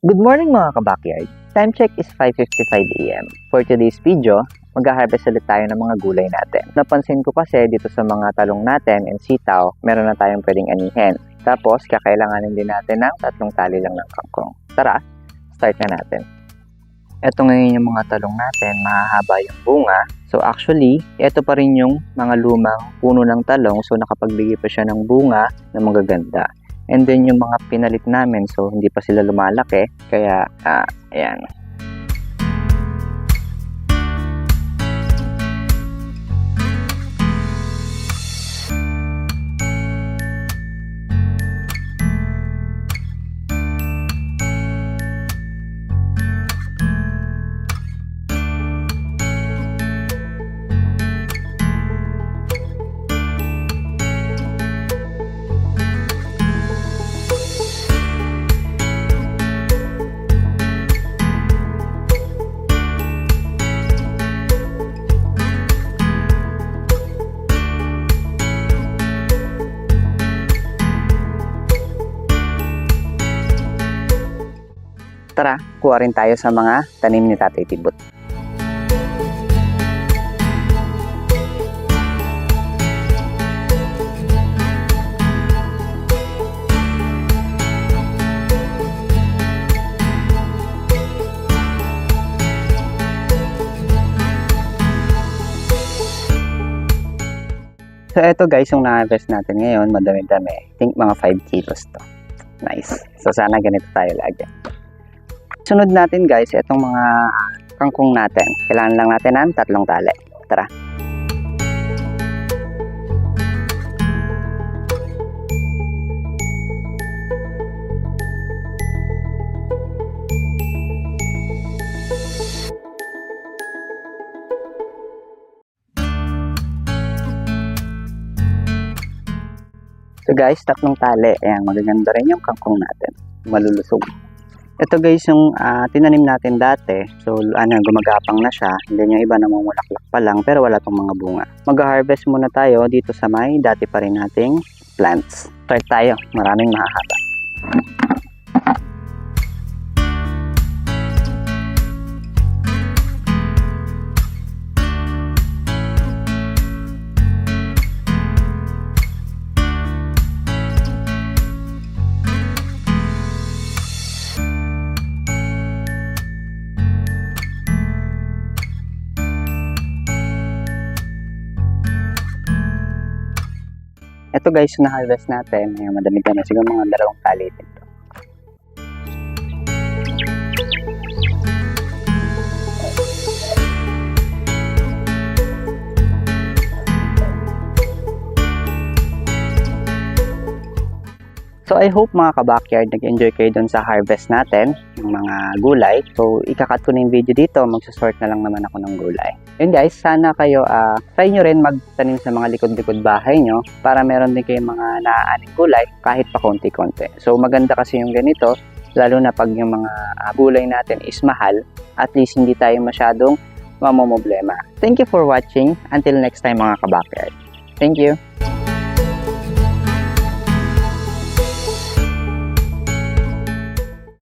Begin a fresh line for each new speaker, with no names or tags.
Good morning mga ka-backyard! Time check is 5:55 AM. For today's video, mag-harvest ulit tayo ng mga gulay natin. Napansin ko kasi dito sa mga talong natin and sitaw, meron na tayong pwedeng anihin. Tapos, kakailanganin din natin ng 3 tali lang ng kangkong. Tara, start na natin. Ito ngayon yung mga talong natin, mahahaba yung bunga. So actually, ito pa rin yung mga lumang puno ng talong. So nakapagbigay pa siya ng bunga na magaganda. And then yung mga pinalit namin, so hindi pa sila lumalaki. Kaya, ayan. Tara, kuha rin tayo sa mga tanim ni Tatay Tibot. So eto guys, yung na-harvest natin ngayon, madami-dami. I think mga 5 kilos to. Nice. So sana ganito tayo lagi. Sunod natin guys, itong mga kangkong natin. Kailangan lang natin ng 3 tali. Tara. So guys, 3 tali. Ayan, magaganda rin yung kangkong natin. Malulusog. Ito guys yung tinanim natin dati. So gumagapang na siya. Hindi yung iba namumulaklak pa lang pero wala tong mga bunga. Mag-harvest muna tayo dito sa may dati pa rin nating plants. Start tayo. Maraming mahahaba. Ito guys, yung na-harvest natin, madami-dami, siguro mga 2 tali dito. So I hope mga ka-backyard, nag-enjoy kayo dun sa harvest natin, ng mga gulay. So ikakat ko na yung video dito, magsasort na lang naman ako ng gulay. Yun guys, sana kayo try nyo rin magtanim sa mga likod-likod bahay nyo para meron din kayong mga naaaning gulay kahit pa konti-konti. So maganda kasi yung ganito, lalo na pag yung mga gulay natin is mahal, at least hindi tayo masyadong mamomblema. Thank you for watching. Until next time mga ka-backyard. Thank you!